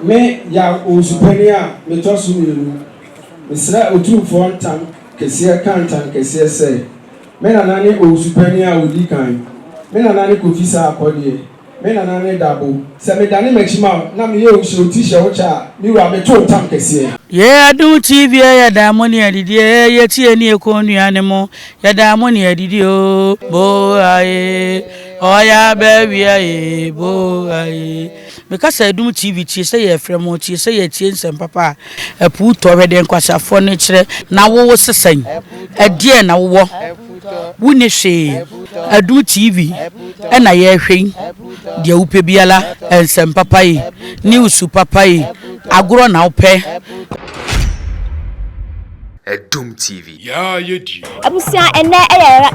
me ya osupania me tosu mienu misra otu for ntam kese kantan kese se me na nani osupania odi kan me na nani kofisa akode me na nani dabo se me dani machima na me ye osho t-shirt cha mi wa me to ntam kese ye adu TV ya da moni adidi ye tie ni ekonu mo ya da moni adidi o bo aye oya be aye bo aye because Adum TV tie say ye fremo tie say ye tie nsem papa apu to hwede nkwasafo ne kire na wo sesan adie na wo wuni hwe Adum TV na ye hwe de upe biala nsem papa yi news papa yi agro na upe Adum TV. Ya yedi. Abusia ene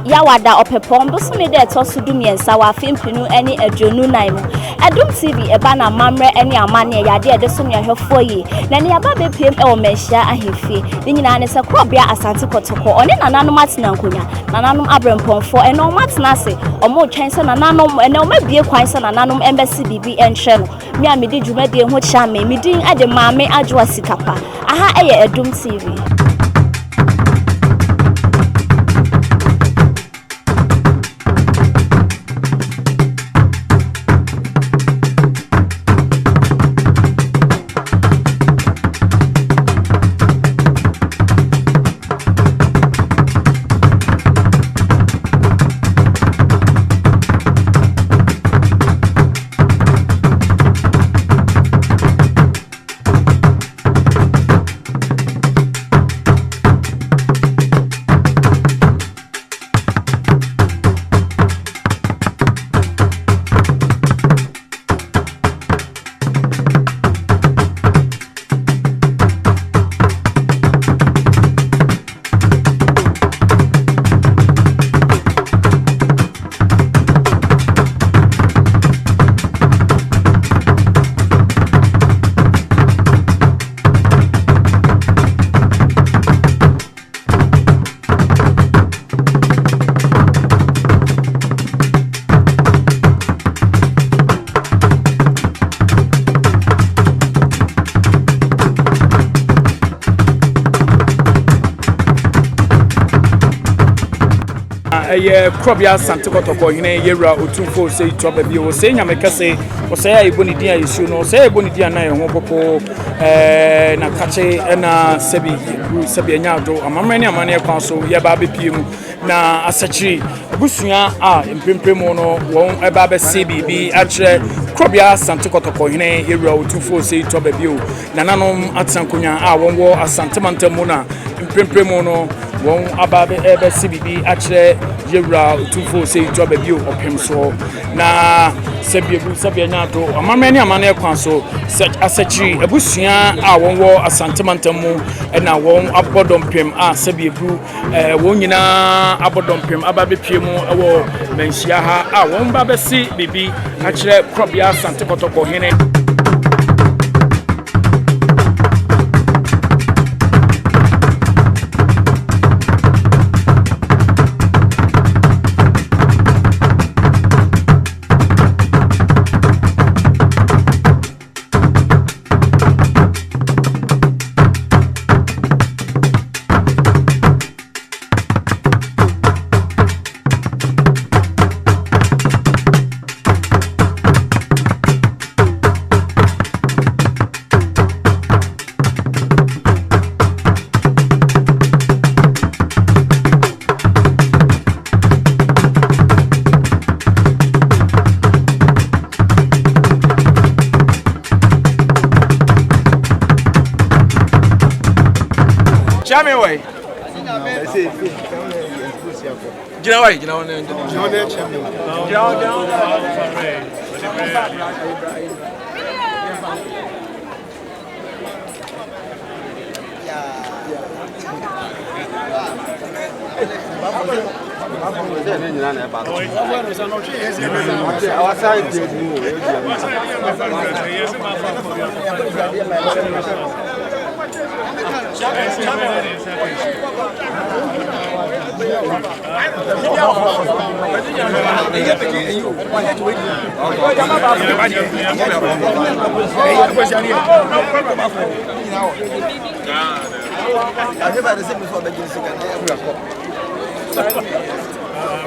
ya wada opepom bosome de to sudum yensa wa fempinu ene adwonu nan mu. Adum TV eba na mamre ene amane ya de so me hwefo yi. Na ne aba bepiem e o Manyhiaa ahemfie. Ni nyina ne se krobia asante kotoko one nananom atena nkonya. Nananom abrempomfo ene o matena se omo twen se nananom ene o mabie kwan se nananom embassy bibi enhwe no. Me amedi dwumade ho kya me medin ade maame adwoa sikapa. Aha eye Adum TV. Ye krobia Asante kotoko Hene yewra otumfo sei to baby o sei nyame kase o sei aiboni dia yesu no sei aiboni dia na ho popo na kache na sebi anya do amamre ni amane kwan so ye ba bepiem na asachiri busua a mpempremo no won eba be CBB atre krobia Asante kotoko Hene yewra otumfo sei to baby o nananom atsankonya a won wo Asante mantamu na mpempremo no won ababe ebe CBB atre yewra utufo sei to baby opem so na sebia nyato amamre ni amane kwan so asachiri abusua a won wo Asante mantamu na won abodompem a sebiebu won nyina abodompem ababe piemu ewo Manyhiaa ha a won ba be CBB atre krobia Asante kotoko Hene. Chame way. Gina way, gina one.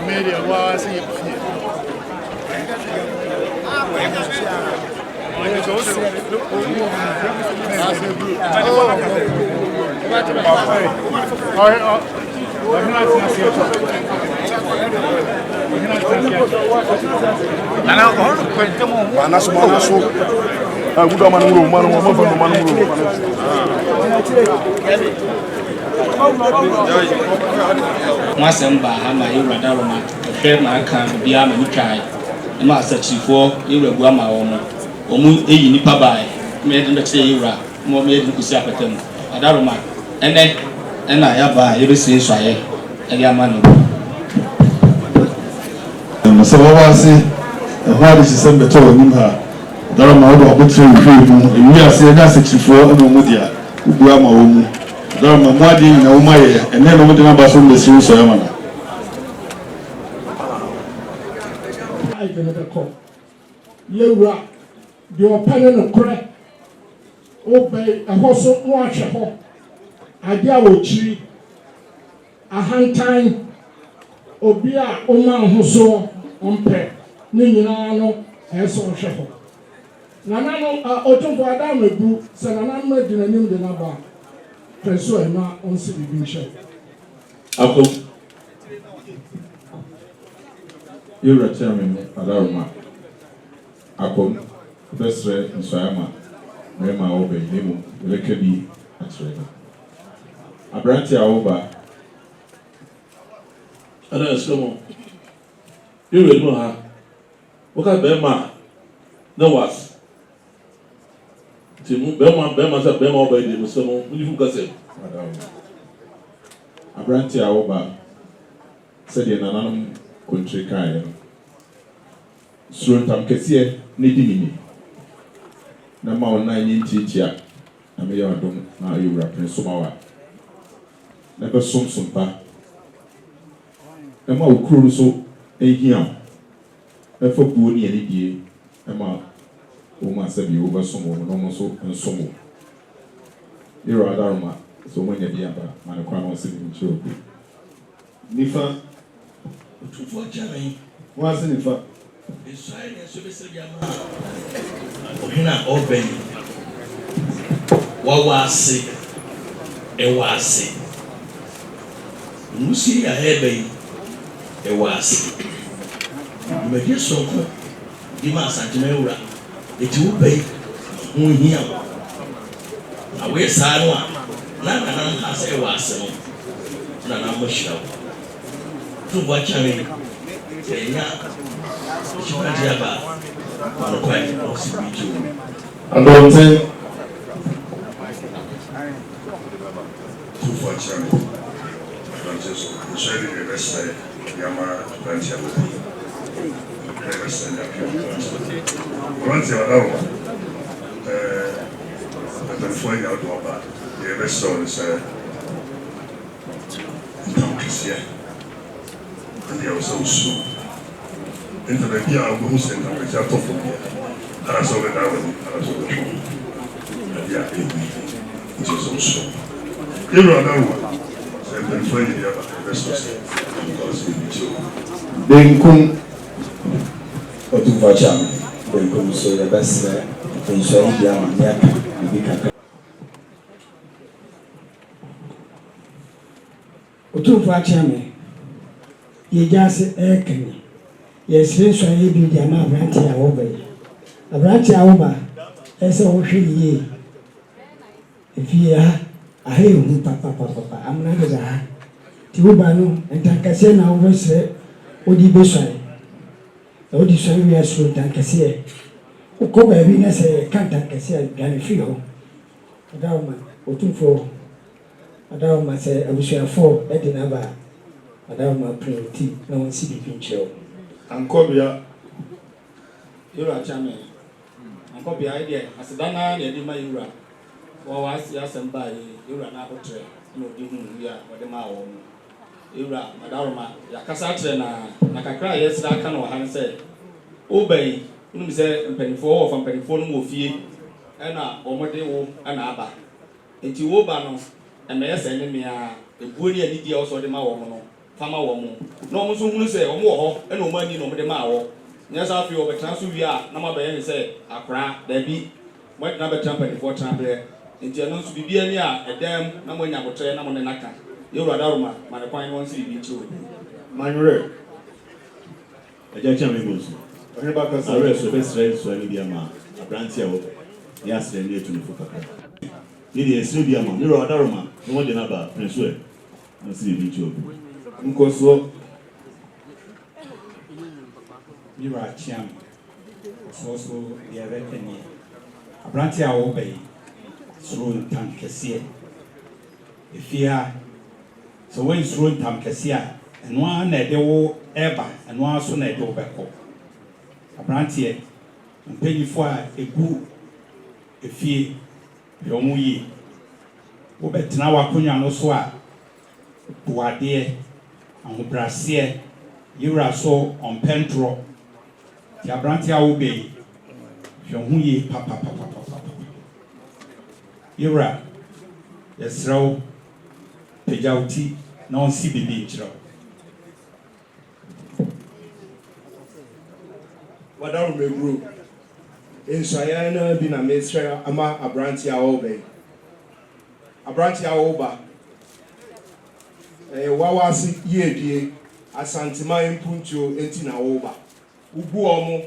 Media Wawasi. Masamba hama yura daroma hwe ma aka bia ma nitwae ma asachifo yura bua ma wo omu eyi nipa bae me de be yura mo me de kusi apatam adaroma ene na ya ba ye be se swaye ele ama no So Wawasi how this is sembe to nim ha daroma wo do obotre hwe mu emi ase na asachifo na mu dia bua ma wo mu daroma mo adi na wo maye ene no mo de na ba so me se so ya ma na ai gele ko yewura de opane no kore obey ahoso no ahwe ho ade a wochiri ahantan obi a oma ahoso ompe ni nyina no eso hwe ho nana no otumfo adam ebu se nana no di nanim de na ba preso e na onsi bibi nche ako yewura chairman alarma ako besre nsayama mema obe nemu lekebi atrena abranti awoba ana eskomo yewura no ha waka bema na was timu bema sa bema oba de so no unifu kase abranti awoba said ye nananum country kai surontam kese ne dinini na ma ona nyi ntitia na me ya dom na yewura prinsomawa na be somsompa na ma okuru so ehia na fa buo ne ani die na ma o ma sabi o ba somo no mo so nsomo yero adaruma so mo nya bia ba ma ne kwa no se bi nchiro nifa tufo chame wa se nifa Israel so be se bia ma ohina obeni Wawasi ewasi musi ya hebe ewasi meje soko di ma Asantehene ura eti ubei Manyhiaa awe sanu na hase ewasi no na mo shira tu bo chame enya chuma diaba ono kwa osibiju andonte for Germany. I'm just ready to say, Yama, Plenty of it. Once you're over, I've been flying out of that. The ever saw is Tomkisia. And they are so soon. Into the year of who's in the top of the I saw it down and I saw the phone. And yeah, it was so soon. You know that one. So I've been flying the other vessels because we need to. Benkun Otuvacha Benkun so the best in Sharia Manyhiaa Bibika Otuvacha me ye just ekene yes Sharia bi dia ma abranti awoba ese wo hwe ye efia ahe hu papa amna de ha ti wo ba no entankase na wo se odi besai odi so wi aso entankase ko ba bi na se kantankase gane fi ho adawma otumfo adawma se abusuafo e de na ba adawma print na won si bi pincheo ankobia yura chame ankobia ide asedana na edi ma yura Wawasi asamba yura na hotre no di hu ya wode ma wo Ewura Madaroma yakasa atre na kakra yesra aka no han se obey unu se mpanifo of mpanifo no mo fie na omode wo na aba enti wo ba no na yesa ne mea ebuo ni ani die oso de ma wo no fama wo mo na omo so hunu se omo wo ho na omo ani no omo de ma wo nyasa afi obetra so wi a na mabaye ne se akra da bi mo na betra mpanifo trabre enti eno so bibia ni a edem na mo nya botre na mo ne naka Ewura Daroma ma ne kwan won si bi tu Manyhiaa aja chama ibosu Ohne ba ka are so be strength so ani bia ma abranti awo ya sre ni etu ni fukaka ni de esre bia ma Ewura Daroma no mo de na ba prince we no si bi tu nkoso Ewura chiam so de rekeni abranti awo be suru tank kese efia so when suru tank kese a eno na de wo eba eno so na de wo beko abranti mpanyifo a egu efie yomu yi wo betena wakonya no so a buade ahobrase Ewura so ompentro ti abranti a wo be yomu yi papa Ewura yesraw pejauti na on si bibi nchiro Madaroma egru Ensaya na bi na mesra ama abranti a obe abranti a oba Wawasi yedie Asantehene mpuncho enti na oba ubu omo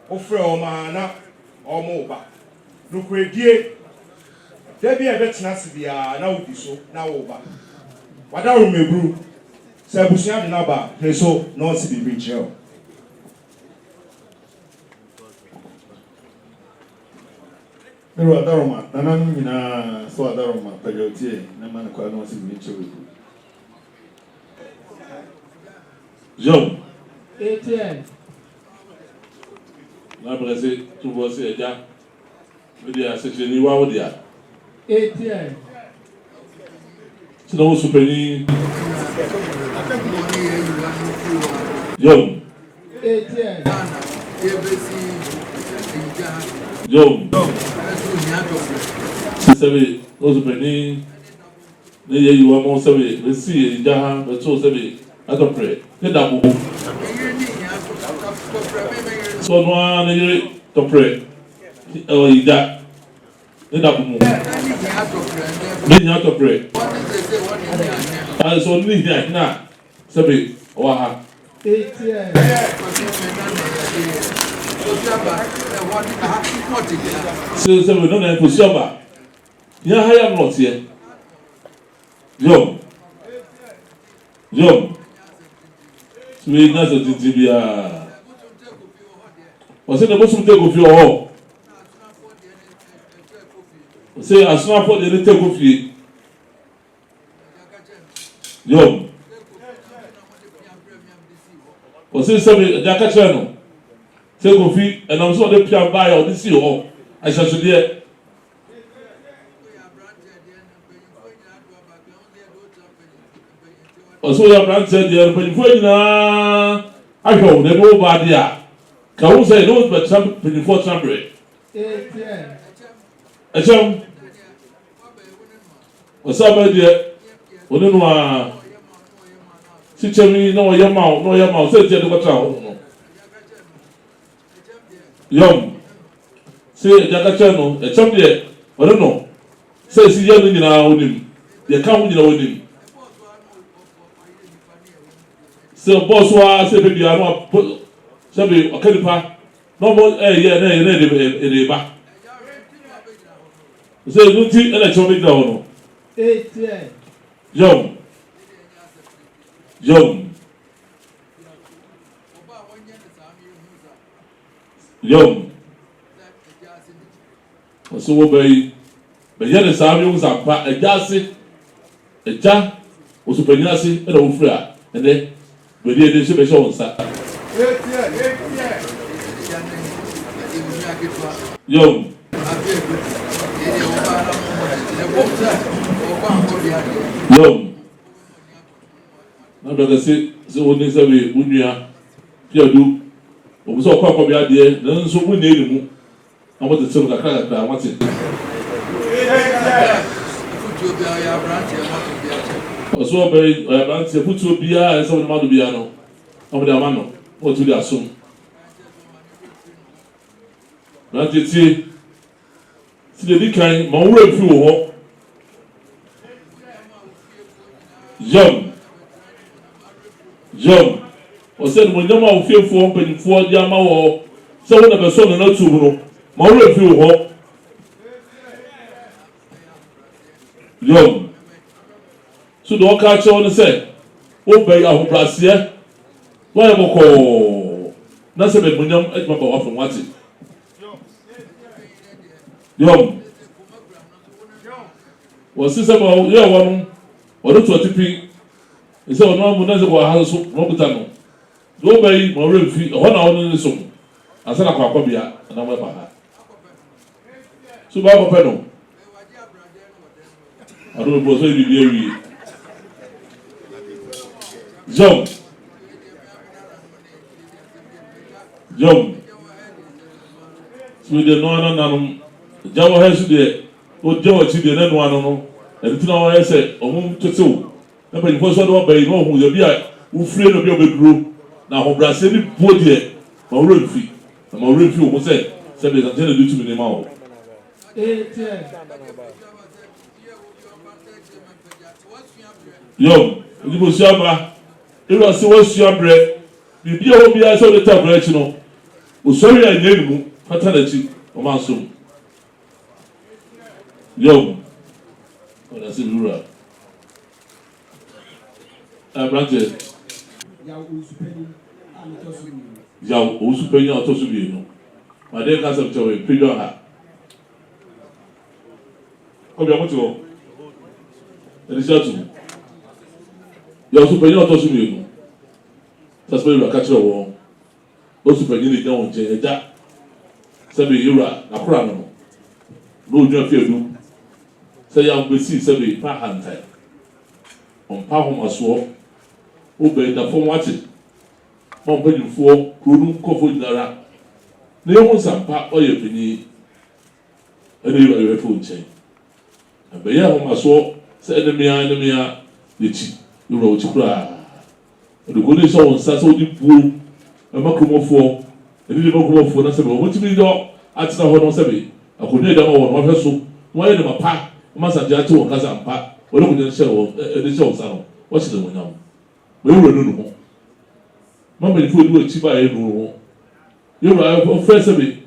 ofre oma na omo oba nukredie debi ebetena sibia na udi so na oba Madaroma egru se abusia de na ba so no si bibi nchiro Ewura Daroma nanan nyina so Daroma pajotie na man kwa no si bi nchewu Job Etienne na brase tu vo se eja media se ni wa odia Etienne tino supeni Job Etienne Job sebe o supeni ne ye yuwa mo sebe be si eja ha be to sebe atopre ne da bu so no na ye topre o ida ne da bu mu ne nya topre so ni dia na sebe o ha so sebe no na ko sioba ya ha ya not here Job me na so tibia o se na bo sum te go fi o se asuna for de te go fi Job o se me da ka chere no te go fi and am so de pia ba ya o de si o a sha so de so ya brand said there but before na ahwo na do ba dia ka wo say no but some before chambre acham o sa ba dia onu no a si chemi no ya ma say dia do ka tra no yom say ja ka tra no acham dia onu no say si ya no nyina onim dia ka ho nyina onim so boss wa se be bia no se be okanipa no mo ye na de ba so nti na chomi gra no Jom so wo be ye na sa mi uza pa ejase eja osupanyina se na wo fura ene be de se be so nsa Jom na bɛka sɛ wo ne sɛ we wo nua piadu obu sɛ ɔkɔ akɔbi adeɛ nanso wo ne mu na wɔte sɛ kakra wɔte ɔso ɔbɛyi aberanteɛ fotuo biara ɛsɛ wɔde ma do biara no na wɔde ama no na wɔtu de asom aberanteɛ tie si de di kan ma wura fi wɔ hɔ Jom ɔsɛ no monyam a ofiefoɔ mpanyinfoɔ de ama wɔ sɛ wo na bɛsɔ no na tu no ma wura fi wɔ hɔ Jom so de ɔka kyerɛw no sɛ wobɛyi ahobraseɛ wɔyɛ bɔkɔɔ na sɛ bɛmonyam adwuma ba wafo wate Jom wɔsi sɛ ma yɛ wɔ no ɔde to ɔtipi ɛsɛ ɔno amu na sɛ wɔ ha so na ɔkuta no de wobɛyi ma ɔwerɛ mfi ɛhɔ na ɔno ne so asa na kɔ akɔbea na wɔba ha so baa kɔpɛ no ado bɔ so bibi awie Jom so de no ana nanom jawo ha so de o jawo chi de na no ano no ɛntina wɔyɛ sɛ ɔmo tetew na mpanyinfoɔ so de wɔbɛyi na ɔho yɛ bi a wofire no bi a ɔbɛduro na ahobrɛase ne buo deɛ ma wura mfi na ma wura mfi wɔ mo sɛ bɛ Asantehene de tumi ne ma wɔ onipa sua ba ewura sɛ wɔasua brɛ biribi a wɔ biara sɛ wɔde ta brɛ akyi no osɔre a nyɛ ne mu fata n'akyi ɔmo asom ɔda sɛ wura aberante yaw owusupanyin a ɔtɔ so mmienu madeɛ ka sɛ kyɛw pedwa ha ɔbea mote hɔ ɛde hyɛ ato mu yaw supanyin a ɔtɔ so mmienu sɛ sɛ wura ka kyerɛ wɔn osupanyin ne gyina wɔn nkyɛn agya sɛ bɛ yɛwura nakora no na ɔdwa fiadu sɛ yɛ ambesi sɛ bɛ pa hantae ɔmpa ahomasoɔ wobɛyi da fam wate ma mpanyinfoɔ kuro no nkɔfoɔ nyinara na yɛho nsampa ɔyɛ panyin ɛna yɛwura yɛbɛfo nkyɛn na bɛyɛ ahomasoɔ sɛ ɛnemea n'akyi yɛwura wɔkyi koraa ɔde kɔ ne hyɛ wɔn nsa sɛ wode buo ɛma kuromɔfoɔ ɛne de ma kuromɔfoɔ na sɛ bɛ wɔtumi dɔ atena hɔ no sɛ bɛ akonnwa ɛda ma wɔn wɔhwɛ so na wɔyɛ ne ma pa ma Asantehene ate wɔn kasa mpa wɔde konnwa no hyɛ wɔn ɛde hyɛ wɔn nsa no wɔhyɛ ne wɔn nyam ma yɛwura no ho ma mpanyinfoɔ de wɔ akyi ba yɛ no ho yɛwura ɔfrɛ sɛ bɛ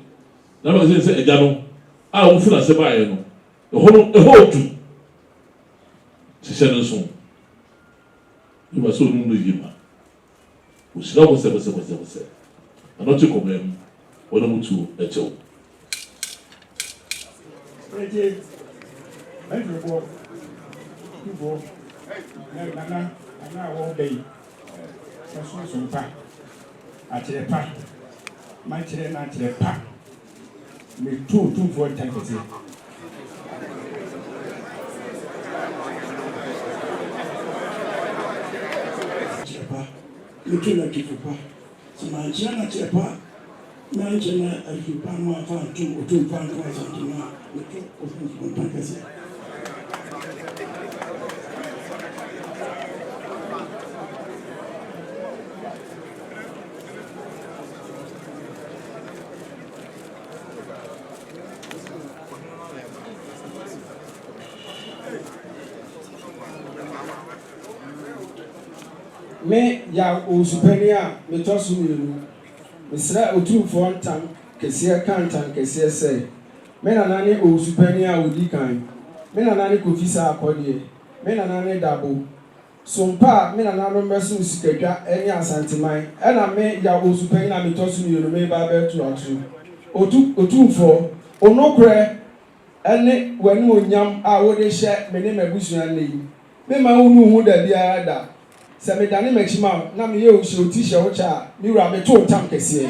na ma sɛ agya no a wofuna sɛ ba yɛ no ɛhɔ otu hyehyɛ ne nso yɛwura sɛ ɔnum no yie ma osira wɔ sɛ anɔkye kɔmɛ mu wɔn mu tu ɛkyɛw. Akyerɛ pa mankyerɛ na akyerɛ pa metu tumfoɔ ntan kɛseɛ akyerɛ pa metu na kifo pa sɛ mankyerɛ na akyerɛ pa mankyerɛ na afi pa no afa ntom otumfa nto Asantehene a metu tumfoɔ ntan kɛseɛ me ya owusupanyin a metɔ so mmienu mesrɛ otumfoɔ ntam kɛseɛ ka ntam kɛseɛ sɛ me nana ne owusupanyin a odi kan me nana ne kofi saa akɔdeɛ me nana ne dabo sompa a me nana no mmɛso sikadwa ne asanteman ɛna me ya owusupanyin a metɔ so mmienu me ba bɛto ato otumfoɔ onokorɛ ɛne w'ani onyam a wode hyɛ me ne m'abusua nne yi me ma wo nu hu da biara da sɛ me dane m'akyi ma na me yɛ ohyɛ oti hyɛ wo kyɛ a me wura me to ntam kɛseɛ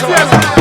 tie no